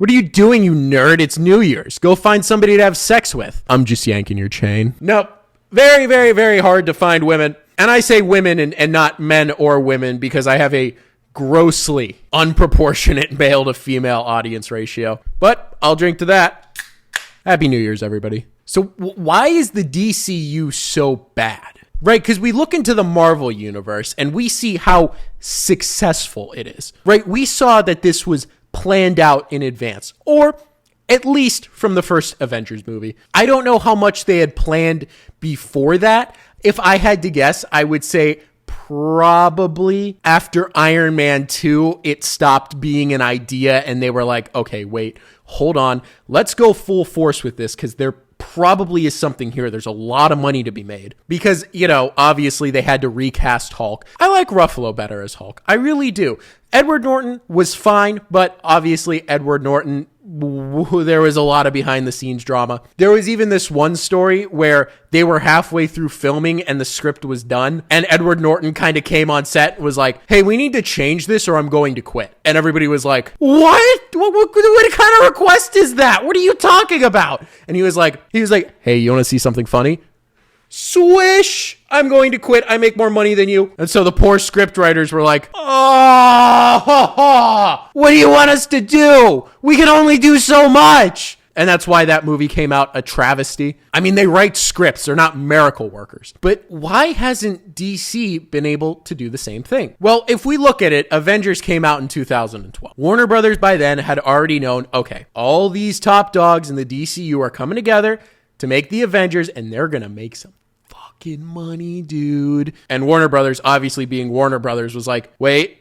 What are you doing, you nerd? It's New Year's. Go find somebody to have sex with. I'm just yanking your chain. Nope. Very, very, very hard to find women. And I say women and not men or women because I have a grossly unproportionate male to female audience ratio. But I'll drink to that. Happy New Year's, everybody. So why is the DCU so bad? Right? Because we look into the Marvel universe and we see how successful it is. Right? We saw that this was planned out in advance, or at least from the first Avengers movie. I don't know how much they had planned before that. If I had to guess, I would say probably after Iron Man 2, it stopped being an idea and they were like, okay, wait, hold on. Let's go full force with this because there probably is something here. There's a lot of money to be made because, obviously they had to recast Hulk. I like Ruffalo better as Hulk. I really do. Edward Norton was fine, but obviously Edward Norton, there was a lot of behind the scenes drama. There was even this one story where they were halfway through filming and the script was done. And Edward Norton kind of came on set and was like, hey, we need to change this or I'm going to quit. And everybody was like, what? What kind of request is that? What are you talking about? And he was like, hey, you want to see something funny? Swish! I'm going to quit. I make more money than you. And so the poor script writers were like, what do you want us to do? We can only do so much. And that's why that movie came out a travesty. I mean, they write scripts. They're not miracle workers. But why hasn't DC been able to do the same thing? Well, if we look at it, Avengers came out in 2012. Warner Brothers by then had already known, okay, all these top dogs in the DCU are coming together to make the Avengers, and they're going to make some fucking money, dude. And Warner Brothers, obviously being Warner Brothers, was like, wait,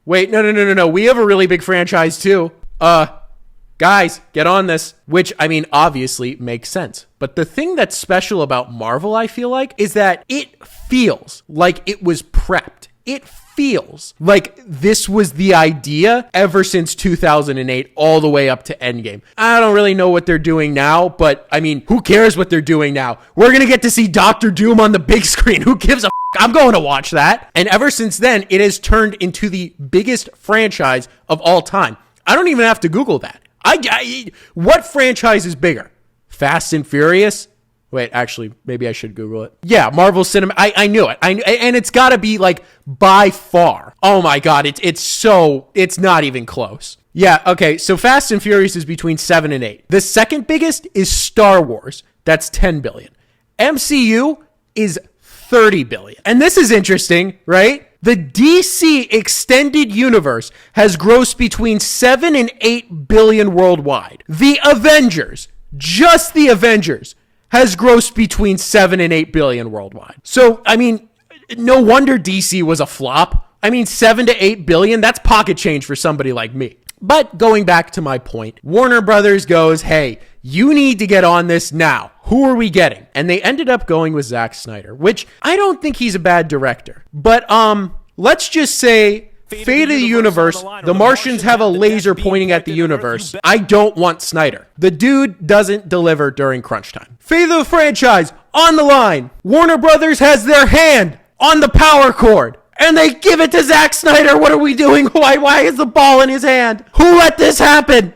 no. We have a really big franchise too. Guys, get on this. Which, I mean, obviously makes sense. But the thing that's special about Marvel, I feel like, is that it feels like it was prepped. It feels like this was the idea ever since 2008 all the way up to Endgame. I don't really know what they're doing now, but I mean, who cares what they're doing now? We're going to get to see Doctor Doom on the big screen. Who gives a f***? I'm going to watch that. And ever since then, it has turned into the biggest franchise of all time. I don't even have to Google that. What franchise is bigger? Fast and Furious? Wait, actually, maybe I should Google it. Yeah, Marvel Cinema. I knew it. And it's got to be like by far. Oh my God, it's not even close. Yeah, okay, so Fast and Furious is between 7 and 8. The second biggest is Star Wars. That's 10 billion. MCU is 30 billion. And this is interesting, right? The DC extended universe has grossed between 7 and 8 billion worldwide. The Avengers, just the Avengers, has grossed between 7 and 8 billion worldwide. So, I mean, no wonder DC was a flop. I mean, 7 to 8 billion, that's pocket change for somebody like me. But going back to my point, Warner Brothers goes, hey, you need to get on this now. Who are we getting? And they ended up going with Zack Snyder, which I don't think he's a bad director. But let's just say Fate of the universe, the Martians have a laser pointing at the universe. I don't want Snyder. The dude doesn't deliver during crunch time. Fate of the franchise, on the line. Warner Brothers has their hand on the power cord. And they give it to Zack Snyder. What are we doing? Why is the ball in his hand? Who let this happen?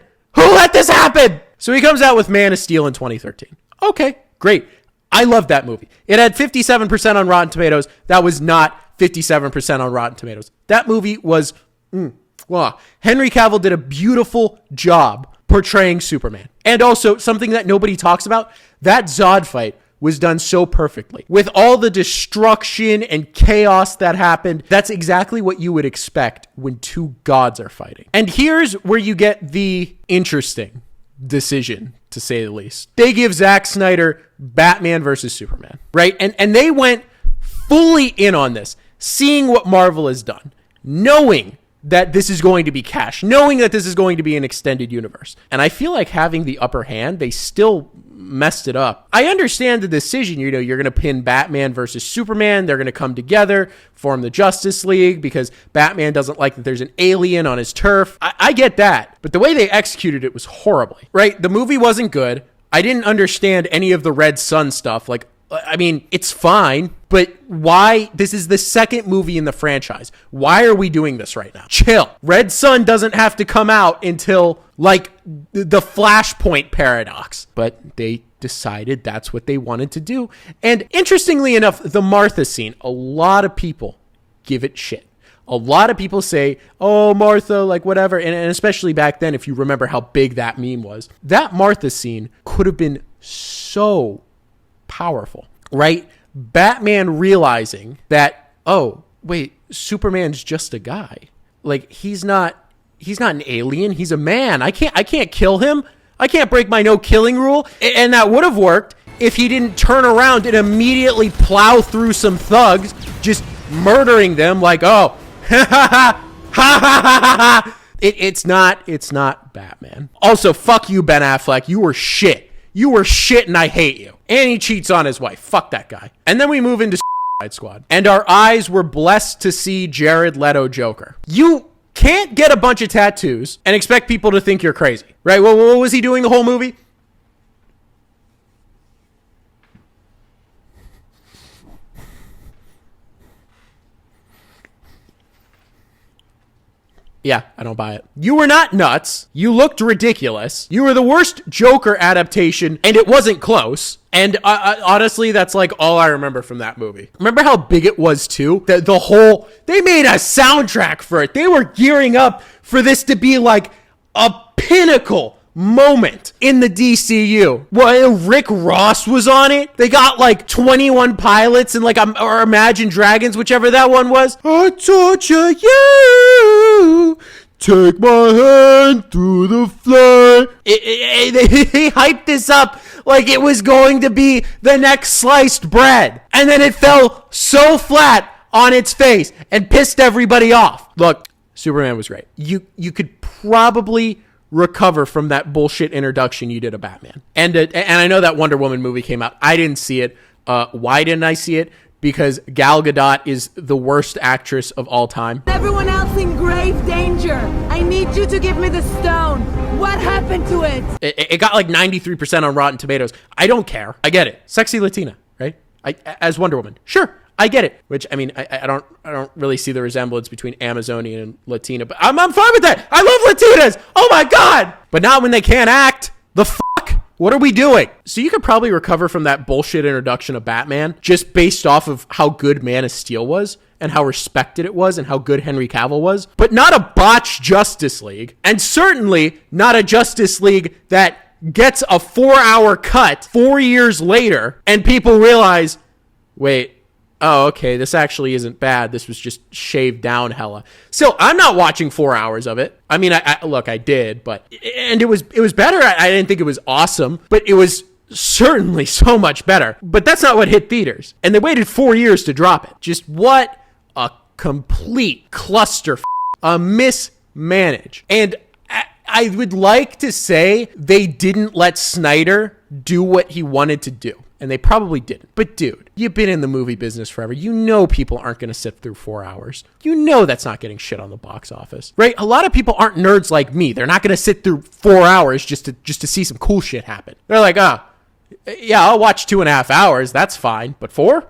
So he comes out with Man of Steel in 2013. Okay, great. I love that movie. It had 57% on Rotten Tomatoes. That was not 57% on Rotten Tomatoes. That movie was, Henry Cavill did a beautiful job portraying Superman. And also, something that nobody talks about, that Zod fight was done so perfectly. With all the destruction and chaos that happened, that's exactly what you would expect when two gods are fighting. And here's where you get the interesting decision, to say the least. They give Zack Snyder Batman versus Superman, right? And they went fully in on this, seeing what Marvel has done, knowing that this is going to be cash, knowing that this is going to be an extended universe. And I feel like having the upper hand, they still messed it up. I understand the decision, you're going to pin Batman versus Superman. They're going to come together, form the Justice League because Batman doesn't like that there's an alien on his turf. I get that. But the way they executed it was horribly, right? The movie wasn't good. I didn't understand any of the Red Sun stuff. Like, I mean, it's fine, but But why? This is the second movie in the franchise. Why are we doing this right now? Chill. Red Sun doesn't have to come out until like the Flashpoint paradox. But they decided that's what they wanted to do. And interestingly enough, the Martha scene, a lot of people give it shit. A lot of people say, oh, Martha, like whatever. And especially back then, if you remember how big that meme was, that Martha scene could have been so powerful, right? Batman realizing that, oh, wait, Superman's just a guy. Like, he's not an alien. He's a man. I can't kill him. I can't break my no killing rule. And that would have worked if he didn't turn around and immediately plow through some thugs, just murdering them like, oh, ha ha ha ha ha ha. It's not Batman. Also, fuck you, Ben Affleck. You were shit. You were shit and I hate you. And he cheats on his wife. Fuck that guy. And then we move into Suicide Squad. And our eyes were blessed to see Jared Leto Joker. You can't get a bunch of tattoos and expect people to think you're crazy, right? Well, what was he doing the whole movie? Yeah, I don't buy it. You were not nuts. You looked ridiculous. You were the worst Joker adaptation, and it wasn't close. And honestly, that's like all I remember from that movie. Remember how big it was too? They made a soundtrack for it. They were gearing up for this to be like a pinnacle moment in the DCU. Well, Rick Ross was on it. They got like 21 pilots and like or Imagine Dragons, whichever that one was. I torture you. Take my hand through the flame. They hyped this up like it was going to be the next sliced bread. And then it fell so flat on its face and pissed everybody off. Look, Superman was great. You could probably recover from that bullshit introduction you did of Batman. And I know that Wonder Woman movie came out. I didn't see it. Why didn't I see it? Because Gal Gadot is the worst actress of all time. Everyone else in grave danger. I need you to give me the stone. What happened to it? It got like 93% on Rotten Tomatoes. I don't care. I get it. Sexy Latina, right? As Wonder Woman. Sure. I get it. Which, I mean, I don't really see the resemblance between Amazonian and Latina, but I'm fine with that. I love Latinas. Oh my God. But not when they can't act. The fuck? What are we doing? So you could probably recover from that bullshit introduction of Batman just based off of how good Man of Steel was and how respected it was and how good Henry Cavill was, but not a botched Justice League, and certainly not a Justice League that gets a 4-hour cut 4 years later and people realize, wait, oh, okay, this actually isn't bad. This was just shaved down hella. Still, I'm not watching 4 hours of it. I mean, I did, but, and it was better. I didn't think it was awesome, but it was certainly so much better. But that's not what hit theaters. And they waited 4 years to drop it. Just what a complete cluster, a mismanage. And I would like to say they didn't let Snyder do what he wanted to do. And they probably didn't. But dude, you've been in the movie business forever. You know people aren't going to sit through 4 hours. You know that's not getting shit on the box office, right? A lot of people aren't nerds like me. They're not going to sit through 4 hours just to see some cool shit happen. They're like, yeah, I'll watch 2.5 hours. That's fine. But 4?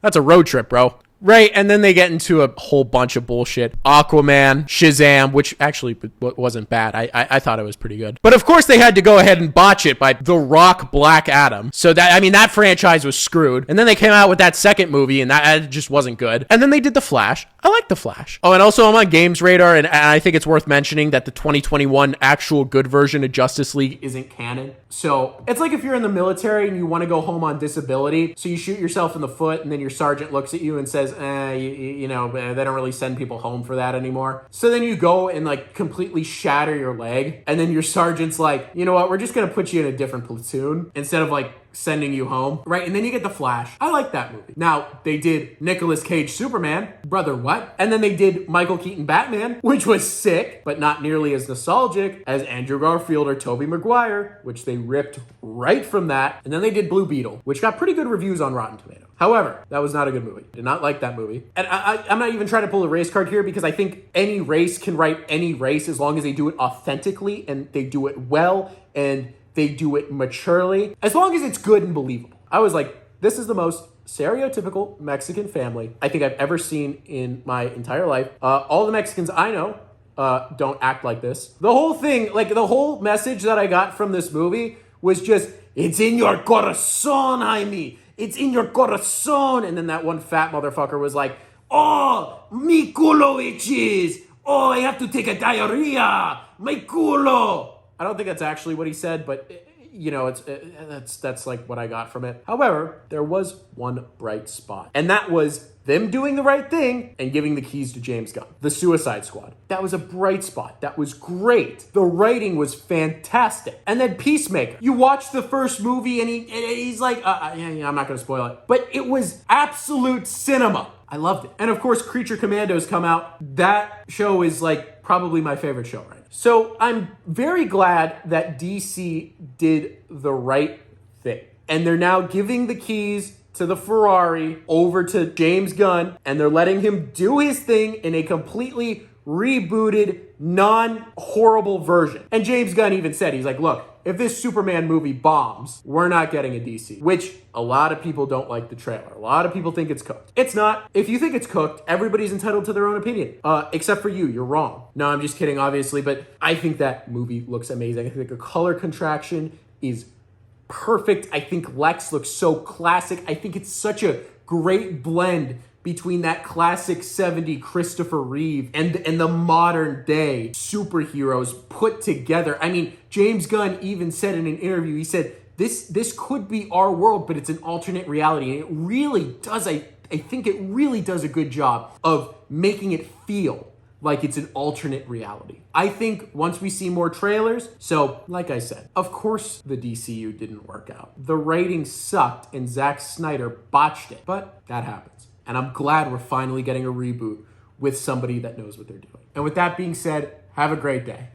That's a road trip, bro. Right, and then they get into a whole bunch of bullshit. Aquaman, Shazam, which actually wasn't bad. I thought it was pretty good. But of course they had to go ahead and botch it by The Rock, Black Adam. So that franchise was screwed. And then they came out with that second movie, and that just wasn't good. And then they did The Flash. I like The Flash. Oh, and also I'm on Games Radar, and I think it's worth mentioning that the 2021 actual good version of Justice League isn't canon. So it's like if you're in the military and you want to go home on disability, so you shoot yourself in the foot, and then your sergeant looks at you and says, they don't really send people home for that anymore. So then you go and like completely shatter your leg, and then your sergeant's like, you know what, we're just gonna put you in a different platoon instead of like sending you home, right? And then you get The Flash. I like that movie. Now, they did Nicolas Cage Superman. Brother, what? And then they did Michael Keaton Batman, which was sick, but not nearly as nostalgic as Andrew Garfield or Tobey Maguire, which they ripped right from that. And then they did Blue Beetle, which got pretty good reviews on Rotten Tomatoes. However, that was not a good movie. Did not like that movie. And I'm not even trying to pull a race card here because I think any race can write any race as long as they do it authentically and they do it well and they do it maturely, as long as it's good and believable. I was like, this is the most stereotypical Mexican family I think I've ever seen in my entire life. All the Mexicans I know don't act like this. The whole thing, like the whole message that I got from this movie was just, it's in your corazon, Jaime. It's in your corazon. And then that one fat motherfucker was like, oh, mi culo itches. Oh, I have to take a diarrhea. My culo. I don't think that's actually what he said, but you know, that's like what I got from it. However, there was one bright spot, and that was them doing the right thing and giving the keys to James Gunn, the Suicide Squad. That was a bright spot. That was great. The writing was fantastic. And then Peacemaker. You watch the first movie and he's like, yeah, I'm not going to spoil it, but it was absolute cinema. I loved it. And of course, Creature Commandos come out. That show is like probably my favorite show right now. So I'm very glad that DC did the right thing. And they're now giving the keys to the Ferrari over to James Gunn, and they're letting him do his thing in a completely rebooted, non-horrible version. And James Gunn even said, he's like, look, if this Superman movie bombs, we're not getting a DC, which a lot of people don't like the trailer. A lot of people think it's cooked. It's not. If you think it's cooked, everybody's entitled to their own opinion. Except for you, you're wrong. No, I'm just kidding, obviously, but I think that movie looks amazing. I think the color contraction is perfect. I think Lex looks so classic. I think it's such a great blend between that classic 70 Christopher Reeve and the modern day superheroes put together. I mean, James Gunn even said in an interview, he said, this could be our world, but it's an alternate reality. And it really does, I think it really does a good job of making it feel like it's an alternate reality. I think once we see more trailers, so like I said, of course the DCU didn't work out. The writing sucked and Zack Snyder botched it, but that happens. And I'm glad we're finally getting a reboot with somebody that knows what they're doing. And with that being said, have a great day.